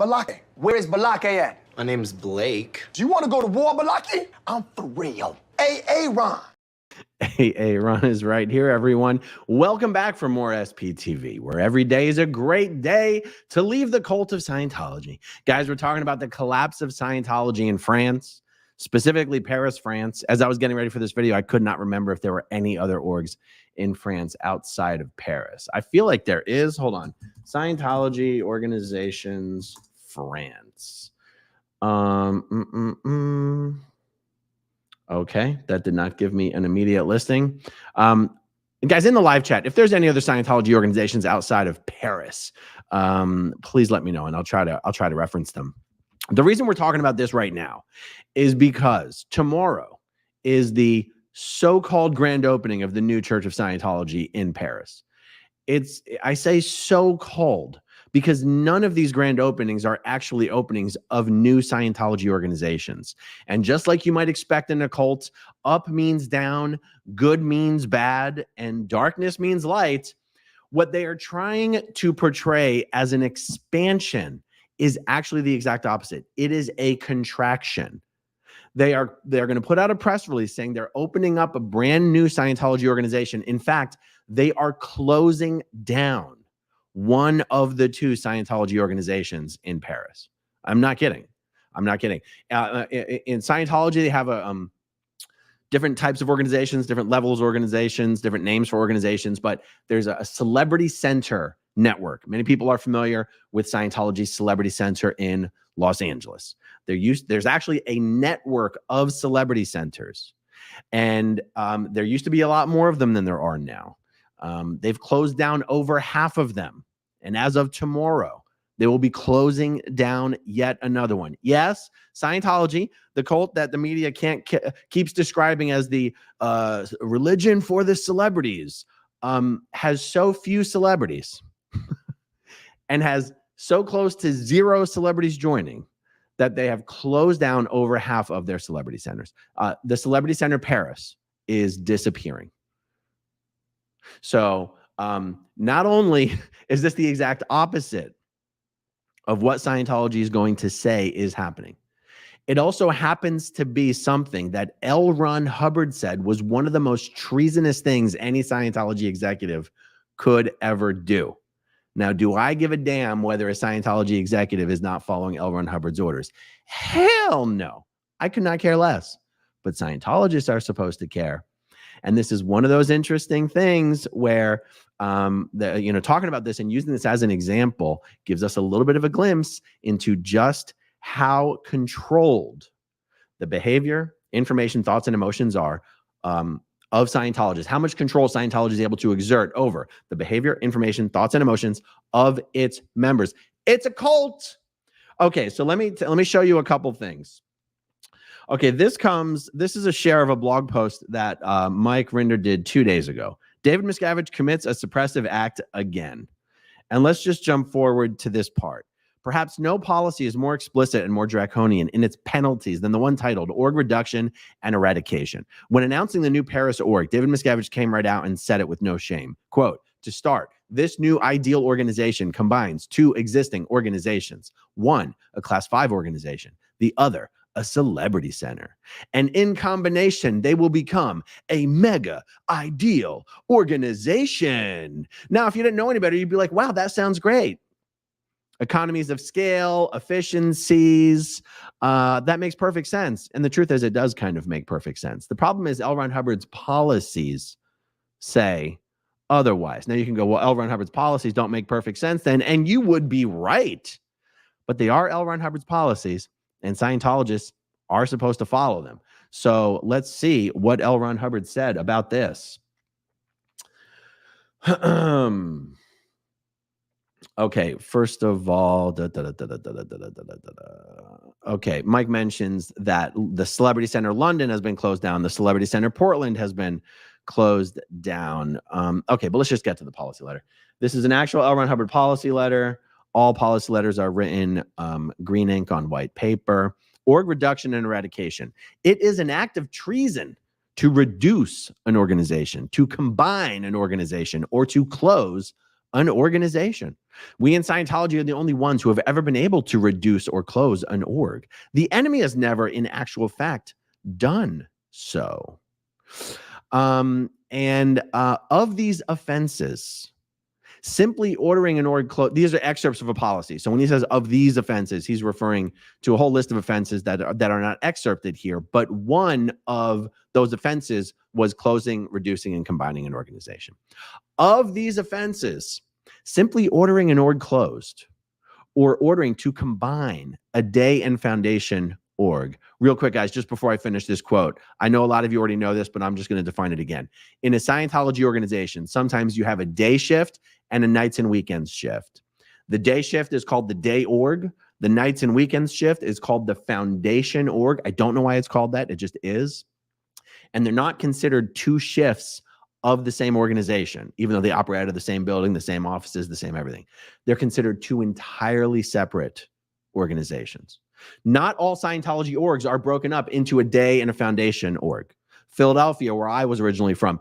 Balake. Where is Balake at? My name's Blake. Do you want to go to war, Balake? I'm for real. Ron. Ron is right here, everyone. Welcome back for more SPTV, where every day is a great day to leave the cult of Scientology. Guys, we're talking about the collapse of Scientology in France, specifically Paris, France. As I was getting ready for this video, I could not remember if there were any other orgs in France outside of Paris. I feel like there is. Hold on. Scientology organizations, France. Okay, that did not give me an immediate listing. Guys, in the live chat, if there's any other Scientology organizations outside of Paris, please let me know, and I'll try to reference them. The reason we're talking about this right now is because tomorrow is the so-called grand opening of the new Church of Scientology in Paris. I say so-called because none of these grand openings are actually openings of new Scientology organizations. And just like you might expect in a cult, up means down, good means bad, and darkness means light. What they are trying to portray as an expansion is actually the exact opposite. It is a contraction. They're going to put out a press release saying they're opening up a brand new Scientology organization. In fact, they are closing down one of the two Scientology organizations in Paris. I'm not kidding. I'm not kidding. In Scientology, they have different types of organizations, different levels of organizations, different names for organizations, but there's a celebrity center network. Many people are familiar with Scientology's celebrity center in Los Angeles. There's actually a network of celebrity centers, and there used to be a lot more of them than there are now. They've closed down over half of them. And as of tomorrow, they will be closing down yet another one. Yes, Scientology, the cult that the media keeps describing as the religion for the celebrities, has so few celebrities and has so close to zero celebrities joining that they have closed down over half of their celebrity centers. The Celebrity Center Paris is disappearing. So not only is this the exact opposite of what Scientology is going to say is happening, it also happens to be something that L. Ron Hubbard said was one of the most treasonous things any Scientology executive could ever do. Now, do I give a damn whether a Scientology executive is not following L. Ron Hubbard's orders? Hell no. I could not care less. But Scientologists are supposed to care. And this is one of those interesting things where, talking about this and using this as an example gives us a little bit of a glimpse into just how controlled the behavior, information, thoughts, and emotions are of Scientologists, how much control Scientology is able to exert over the behavior, information, thoughts, and emotions of its members. It's a cult. Okay, so let me show you a couple things. Okay, this is a share of a blog post that Mike Rinder did 2 days ago. David Miscavige commits a suppressive act again. And let's just jump forward to this part. Perhaps no policy is more explicit and more draconian in its penalties than the one titled Org Reduction and Eradication. When announcing the new Paris org, David Miscavige came right out and said it with no shame. Quote, to start, this new ideal organization combines two existing organizations. One, a Class 5 organization. The other, a celebrity center. And in combination, they will become a mega ideal organization. Now, if you didn't know any better, you'd be like, wow, that sounds great. Economies of scale, efficiencies, that makes perfect sense. And the truth is, it does kind of make perfect sense. The problem is L. Ron Hubbard's policies say otherwise. Now you can go, well, L. Ron Hubbard's policies don't make perfect sense then, and you would be right. But they are L. Ron Hubbard's policies, and Scientologists are supposed to follow them. So let's see what L. Ron Hubbard said about this. Okay, first of all, okay, Mike mentions that the Celebrity Center London has been closed down. The Celebrity Center Portland has been closed down. Okay, but let's just get to the policy letter. This is an actual L. Ron Hubbard policy letter. All policy letters are written green ink on white paper. Org reduction and eradication. It is an act of treason to reduce an organization, to combine an organization, or to close an organization. We in Scientology are the only ones who have ever been able to reduce or close an org. The enemy has never, in actual fact, done so. Of these offenses, simply ordering an org closed, these are excerpts of a policy. So when he says of these offenses, he's referring to a whole list of offenses that are not excerpted here. But one of those offenses was closing, reducing, and combining an organization. Of these offenses, simply ordering an org closed or ordering to combine a day and foundation org. Real quick, guys, just before I finish this quote, I know a lot of you already know this, but I'm just going to define it again. In a Scientology organization, sometimes you have a day shift and a nights and weekends shift. The day shift is called the day org. The nights and weekends shift is called the foundation org. I don't know why it's called that. It just is. And they're not considered two shifts of the same organization, even though they operate out of the same building, the same offices, the same everything. They're considered two entirely separate organizations. Not all Scientology orgs are broken up into a day and a foundation org. Philadelphia, where I was originally from,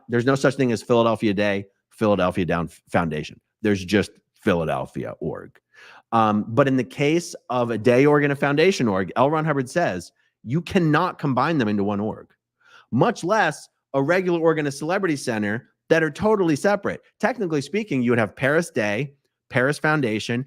there's no such thing as Philadelphia Day, Philadelphia Down Foundation. There's just Philadelphia org. But in the case of a day org and a foundation org, L. Ron Hubbard says you cannot combine them into one org, much less a regular org and a celebrity center that are totally separate. Technically speaking, you would have Paris Day, Paris Foundation,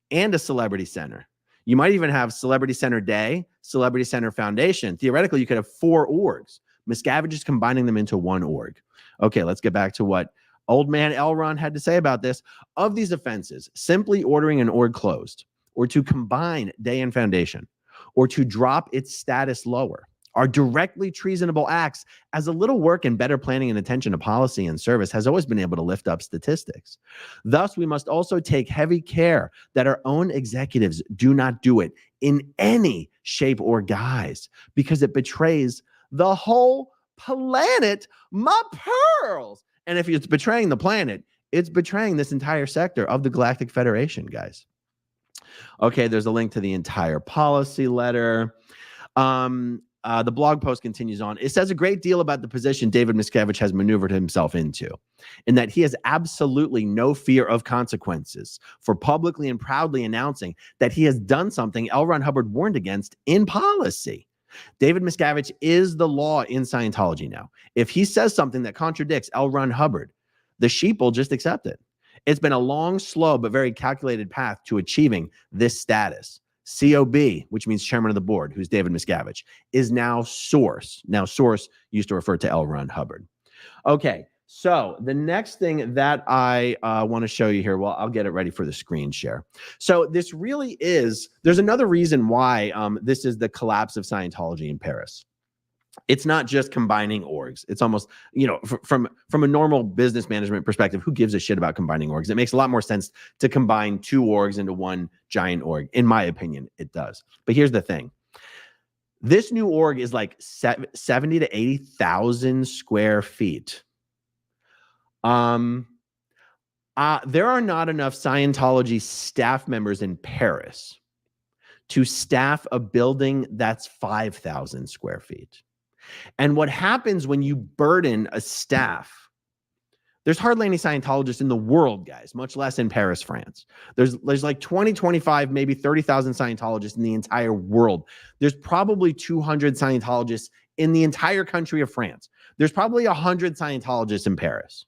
and a celebrity center. You might even have Celebrity Center Day, Celebrity Center Foundation. Theoretically, you could have 4 orgs. Miscavige is combining them into one org. Okay, let's get back to what old man L. Ron had to say about this. Of these offenses, simply ordering an org closed, or to combine day and foundation, or to drop its status lower, are directly treasonable acts, as a little work and better planning and attention to policy and service has always been able to lift up statistics. Thus, we must also take heavy care that our own executives do not do it in any shape or guise, because it betrays the whole planet, my pearls. And if it's betraying the planet, it's betraying this entire sector of the Galactic Federation, guys. Okay, there's a link to the entire policy letter. The blog post continues on. It says a great deal about the position David Miscavige has maneuvered himself into, in that he has absolutely no fear of consequences for publicly and proudly announcing that he has done something L. Ron Hubbard warned against in policy. David Miscavige is the law in Scientology now. If he says something that contradicts L. Ron Hubbard, the sheep will just accept it. It's been a long, slow, but very calculated path to achieving this status. COB, which means chairman of the board, who's David Miscavige, is now Source. Now, Source used to refer to L. Ron Hubbard. Okay, so the next thing that I want to show you here, well, I'll get it ready for the screen share. So this really is, there's another reason why this is the collapse of Scientology in Paris. It's not just combining orgs. It's almost, you know, from a normal business management perspective, who gives a shit about combining orgs? It makes a lot more sense to combine 2 orgs into one giant org. In my opinion, it does. But here's the thing. This new org is like 70 to 80,000 square feet. There are not enough Scientology staff members in Paris to staff a building that's 5,000 square feet. And what happens when you burden a staff, there's hardly any Scientologists in the world, guys, much less in Paris, France. There's like 20, 25, maybe 30,000 Scientologists in the entire world. There's probably 200 Scientologists in the entire country of France. There's probably 100 Scientologists in Paris.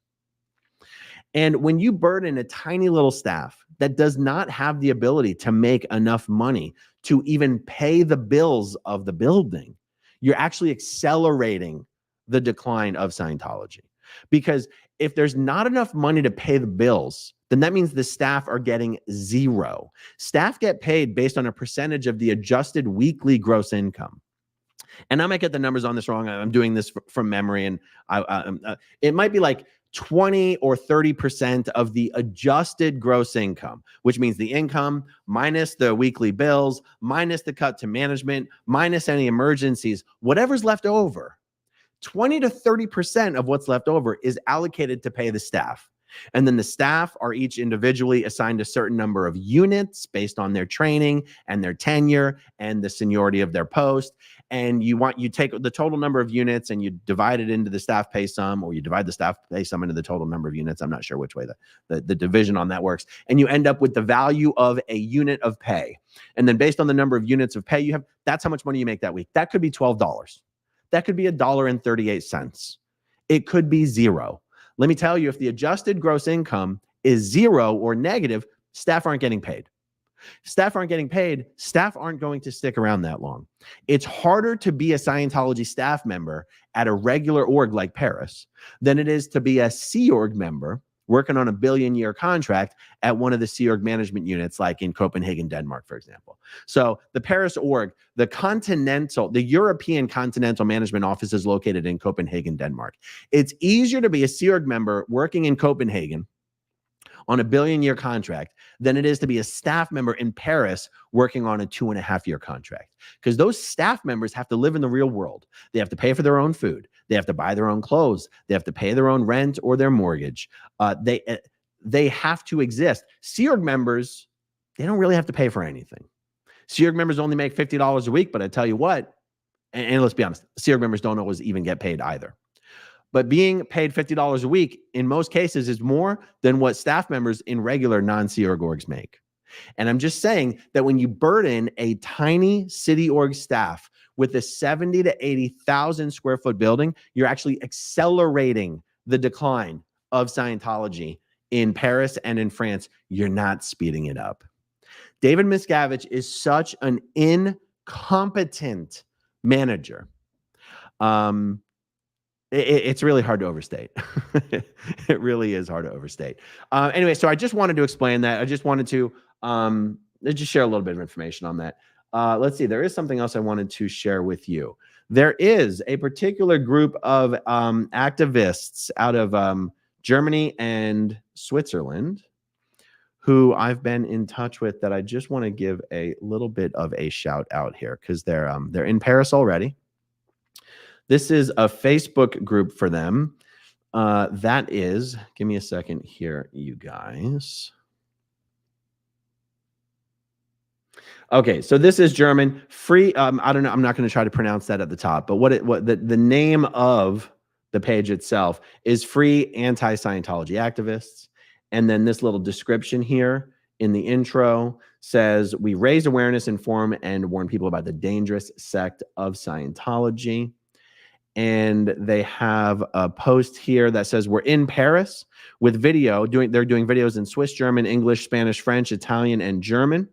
And when you burden a tiny little staff that does not have the ability to make enough money to even pay the bills of the building, you're actually accelerating the decline of Scientology. Because if there's not enough money to pay the bills, then that means the staff are getting 0. Staff get paid based on a percentage of the adjusted weekly gross income. And I might get the numbers on this wrong. I'm doing this from memory, and it might be like 20 or 30% of the adjusted gross income, which means the income minus the weekly bills, minus the cut to management, minus any emergencies, whatever's left over. 20 to 30% of what's left over is allocated to pay the staff. And then the staff are each individually assigned a certain number of units based on their training and their tenure and the seniority of their post. And you take the total number of units and you divide it into the staff pay sum, or you divide the staff pay sum into the total number of units. I'm not sure which way the division on that works. And you end up with the value of a unit of pay. And then based on the number of units of pay you have, that's how much money you make that week. That could be $12. That could be $1.38. It could be zero. Let me tell you, if the adjusted gross income is zero or negative, staff aren't getting paid. Staff aren't getting paid. Staff aren't going to stick around that long. It's harder to be a Scientology staff member at a regular org like Paris than it is to be a Sea Org member working on a billion-year contract at one of the Sea Org management units, like in Copenhagen, Denmark, for example. So the Paris org, the European Continental Management Office is located in Copenhagen, Denmark. It's easier to be a Sea Org member working in Copenhagen on a billion-year contract than it is to be a staff member in Paris working on a 2.5-year contract. Because those staff members have to live in the real world. They have to pay for their own food. They have to buy their own clothes. They have to pay their own rent or their mortgage. They have to exist. Sea Org members, they don't really have to pay for anything. Sea Org members only make $50 a week, but I tell you what, and let's be honest, Sea Org members don't always even get paid either. But being paid $50 a week in most cases is more than what staff members in regular non-Sea Org orgs make. And I'm just saying that when you burden a tiny city org staff with a 70 to 80,000 square foot building, you're actually accelerating the decline of Scientology in Paris and in France. You're not speeding it up. David Miscavige is such an incompetent manager. It's really hard to overstate. It really is hard to overstate. Anyway, so I just wanted to explain that. I just wanted to just share a little bit of information on that. Let's see. There is something else I wanted to share with you. There is a particular group of activists out of Germany and Switzerland who I've been in touch with that I just want to give a little bit of a shout out here, because they're in Paris already. This is a Facebook group for them. That is, give me a second here, you guys. Okay, so this is German. Free, I don't know, I'm not going to try to pronounce that at the top, but the name of the page itself is Free Anti-Scientology Activists. And then this little description here in the intro says, we raise awareness, inform, and warn people about the dangerous sect of Scientology. And they have a post here that says, we're in Paris with video. They're doing videos in Swiss, German, English, Spanish, French, Italian, and German.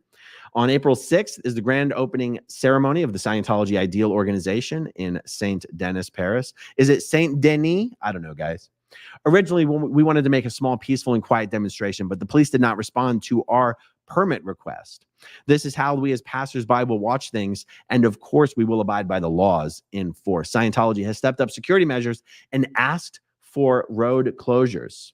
On April 6th is the grand opening ceremony of the Scientology Ideal Organization in Saint Denis, Paris. Is it Saint Denis? I don't know, guys. Originally, we wanted to make a small, peaceful, and quiet demonstration, but the police did not respond to our permit request. This is how we as passersby will watch things, and of course we will abide by the laws in force. Scientology has stepped up security measures and asked for road closures.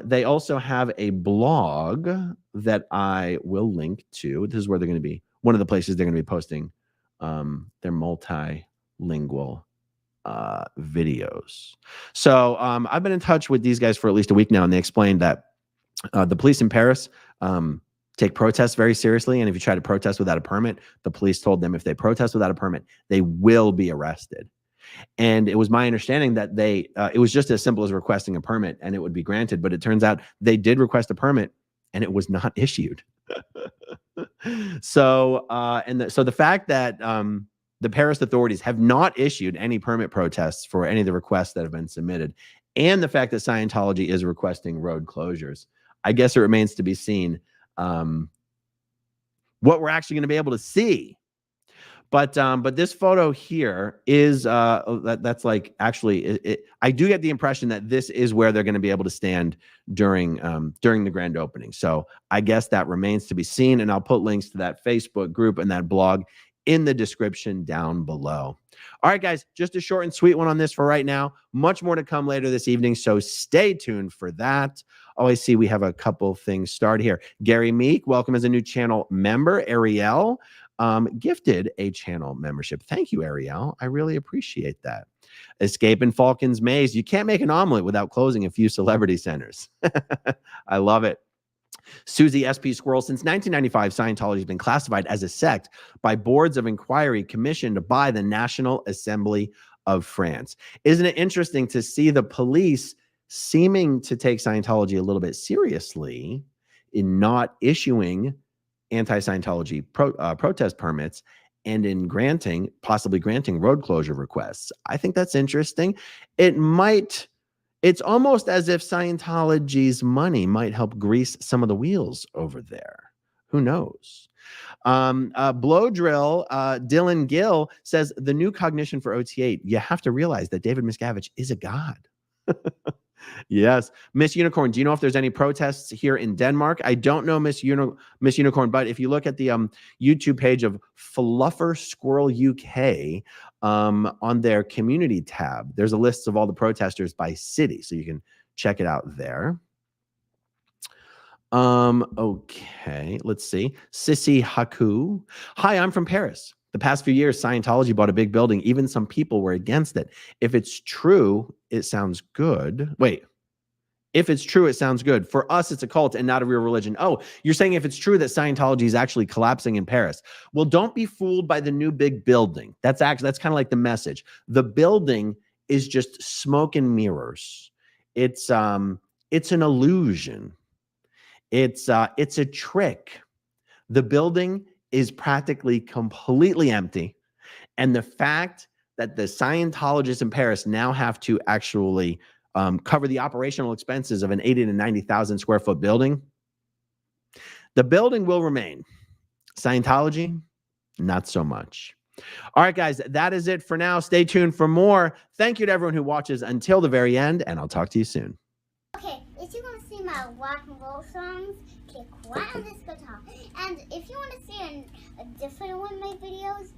They also have a blog that I will link to. This is where they're going to be, one of the places they're going to be posting their multilingual videos. So I've been in touch with these guys for at least a week now, and they explained that the police in Paris take protests very seriously. And if you try to protest without a permit, the police told them if they protest without a permit, they will be arrested. And it was my understanding that it was just as simple as requesting a permit and it would be granted. But it turns out they did request a permit and it was not issued. So the fact that the Paris authorities have not issued any permit protests for any of the requests that have been submitted, and the fact that Scientology is requesting road closures, I guess it remains to be seen what we're actually going to be able to see. But this photo here is that's like, actually I do get the impression that this is where they're going to be able to stand during the grand opening. So I guess that remains to be seen, and I'll put links to that Facebook group and that blog in the description down below. All right, guys, just a short and sweet one on this for right now. Much more to come later this evening, so stay tuned for that. Oh, I see we have a couple things started here. Gary Meek, welcome as a new channel member. Ariel, gifted a channel membership. Thank you, Ariel. I really appreciate that. Escaping Falcon's Maze. You can't make an omelet without closing a few celebrity centers. I love it. Susie SP Squirrel. Since 1995, Scientology has been classified as a sect by boards of inquiry commissioned by the National Assembly of France. Isn't it interesting to see the police seeming to take Scientology a little bit seriously in not issuing anti-Scientology protest permits and in possibly granting road closure requests? I think that's interesting. It's almost as if Scientology's money might help grease some of the wheels over there. Who knows? Blow Drill, Dylan Gill says, the new cognition for OT8, you have to realize that David Miscavige is a god. Yes. Miss Unicorn, do you know if there's any protests here in Denmark? I don't know, Miss Unicorn, but if you look at the YouTube page of Fluffer Squirrel UK, on their community tab, there's a list of all the protesters by city, so you can check it out there. Okay, let's see. Sissy Haku. Hi, I'm from Paris. The past few years, Scientology bought a big building. Even some people were against it. If it's true, it sounds good. Wait. If it's true, it sounds good. For us, it's a cult and not a real religion. Oh, you're saying if it's true that Scientology is actually collapsing in Paris. Well, don't be fooled by the new big building. That's kind of like the message. The building is just smoke and mirrors. It's an illusion. It's a trick. The building is practically completely empty. And the fact that the Scientologists in Paris now have to actually cover the operational expenses of an 80 to 90,000 square foot building, the building will remain. Scientology, not so much. All right, guys, that is it for now. Stay tuned for more. Thank you to everyone who watches until the very end, and I'll talk to you soon. Okay, if you want to see my rock and roll songs, click right on this guitar. And if you want to see a different one of my videos,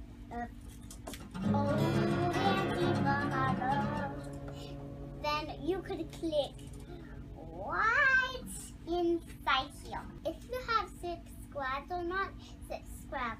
then you could click right inside here. If you have subscribed or not, subscribe